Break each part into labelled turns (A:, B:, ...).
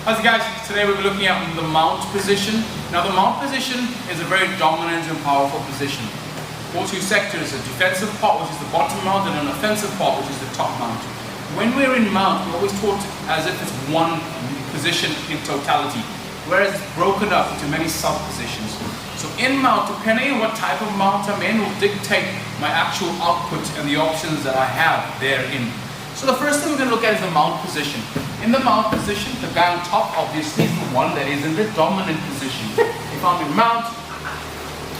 A: How's it guys? Today we'll be looking at the mount position. Now the mount position is a very dominant and powerful position. All two sectors, a defensive part which is the bottom mount and an offensive part which is the top mount. When we're in mount, we're always taught as if it's one position in totality, whereas it's broken up into many sub-positions. So in mount, depending on what type of mount I'm in, will dictate my actual output and the options that I have therein. So the first thing we're going to look at is the mount position. In the mount position, the guy on top obviously is the one that is in the dominant position. If I'm in mount,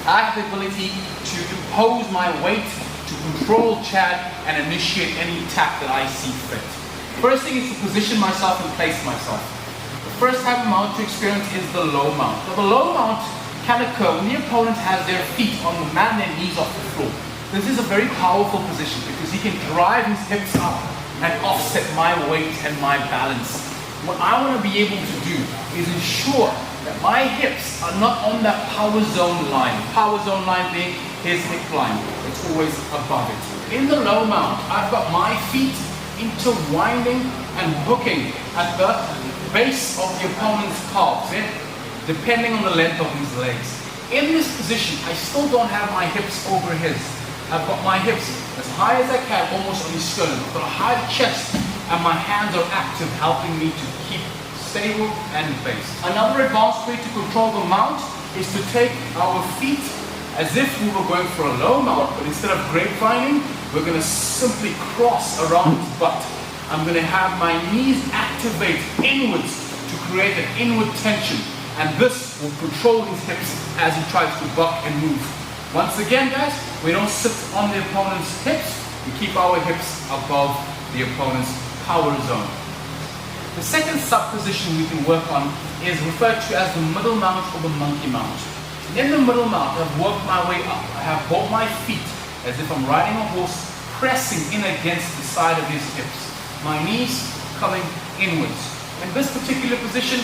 A: I have the ability to impose my weight, to control Chad, and initiate any attack that I see fit. First thing is to position myself and place myself. The first type of mount to experience is the low mount. Now the low mount can occur when the opponent has their feet on the mat and their knees off the floor. This is a very powerful position because he can drive his hips up and offset my weight and my balance. What I want to be able to do is ensure that my hips are not on that power zone line. Power zone line being his hip line. It's always above it. In the low mount, I've got my feet intertwining and hooking at the base of the opponent's calves, depending on the length of his legs. In this position, I still don't have my hips over his. I've got my hips as high as I can, almost on his sternum. I've got a high chest, and my hands are active, helping me to keep stable and based. Another advanced way to control the mount is to take our feet as if we were going for a low mount, but instead of grapevining, we're going to simply cross around his butt. I'm going to have my knees activate inwards to create an inward tension, and this will control his hips as he tries to buck and move. Once again, guys, we don't sit on the opponent's hips, we keep our hips above the opponent's power zone. The second sub-position we can work on is referred to as the middle mount or the monkey mount. In the middle mount, I've worked my way up. I have both my feet as if I'm riding a horse, pressing in against the side of his hips. My knees coming inwards. In this particular position,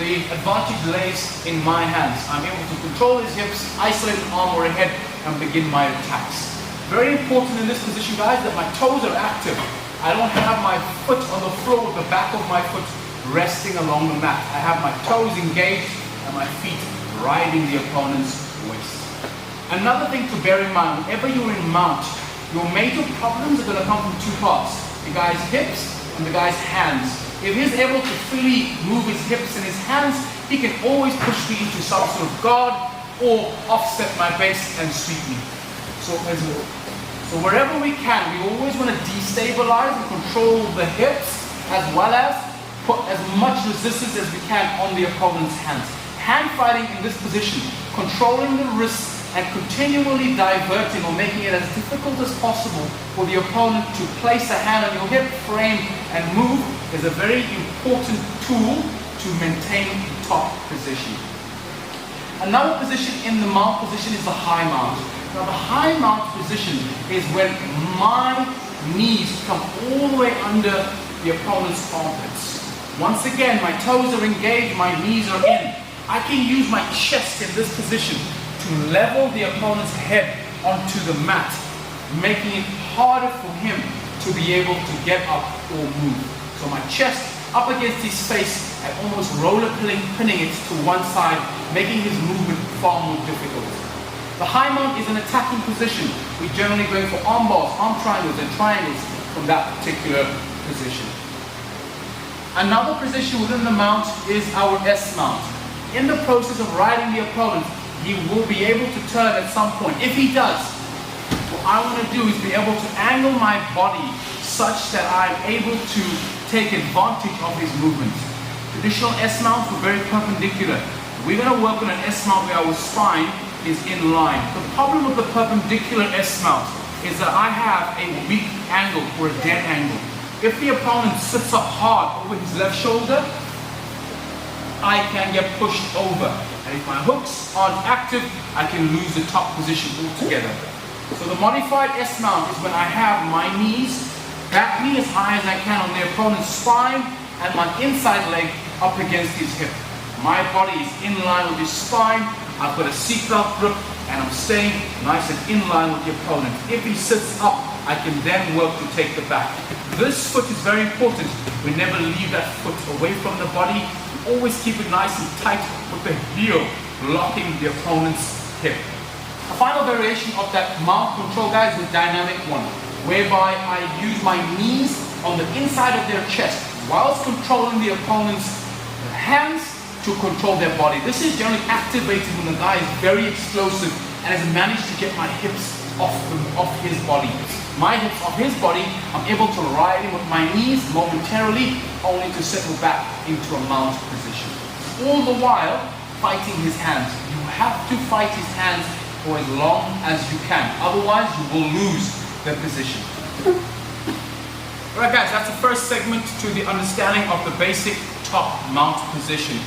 A: the advantage lays in my hands. I'm able to control his hips, isolate an arm or a head, and begin my attacks. Very important in this position, guys, that my toes are active. I don't have my foot on the floor with the back of my foot resting along the mat. I have my toes engaged and my feet riding the opponent's waist. Another thing to bear in mind, whenever you're in mount, your major problems are going to come from two parts. The guy's hips and the guy's hands. If he's able to freely move his hips and his hands, he can always push me into some sort of guard or offset my base and sweep me. So wherever we can, we always want to destabilize and control the hips as well as put as much resistance as we can on the opponent's hands. Hand fighting in this position, controlling the wrists and continually diverting or making it as difficult as possible for the opponent to place a hand on your hip, frame and move is a very important tool to maintain the top position. Another position in the mount position is the high mount. Now the high mount position is when my knees come all the way under the opponent's armpits. Once again, my toes are engaged, my knees are in. I can use my chest in this position to level the opponent's head onto the mat, making it harder for him to be able to get up or move. So my chest up against his face and almost roller pinning it to one side, making his movement far more difficult. The high mount is an attacking position. We're generally going for arm bars, arm triangles and triangles from that particular position. Another position within the mount is our S mount. In the process of riding the opponent, he will be able to turn at some point. If he does, what I want to do is be able to angle my body such that I'm able to take advantage of his movement. Traditional S mounts were very perpendicular. We're going to work on an S mount where our spine is in line. The problem with the perpendicular S mount is that I have a weak angle or a dead angle. If the opponent sits up hard over his left shoulder, I can get pushed over. And if my hooks aren't active, I can lose the top position altogether. So the modified S mount is when I have my knees, back knee as high as I can on the opponent's spine, and my inside leg up against his hip. My body is in line with his spine, I've got a seatbelt grip, and I'm staying nice and in line with the opponent. If he sits up, I can then work to take the back. This foot is very important We never leave that foot away from the body. We always keep it nice and tight with the heel blocking the opponent's hip. A final variation of that mount control, guys, is a dynamic one, whereby I use my knees on the inside of their chest whilst controlling the opponent's hands to control their body. This is generally activated when the guy is very explosive and has managed to get my hips off his body. My hips off his body, I'm able to ride him with my knees momentarily, only to settle back into a mount position. All the while fighting his hands. You have to fight his hands for as long as you can. Otherwise, you will lose the position. Alright guys, that's the first segment to the understanding of the basic top mount position.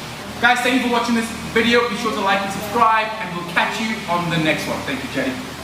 A: Guys, thank you for watching this video. Be sure to like and subscribe, and we'll catch you on the next one. Thank you, Jenny.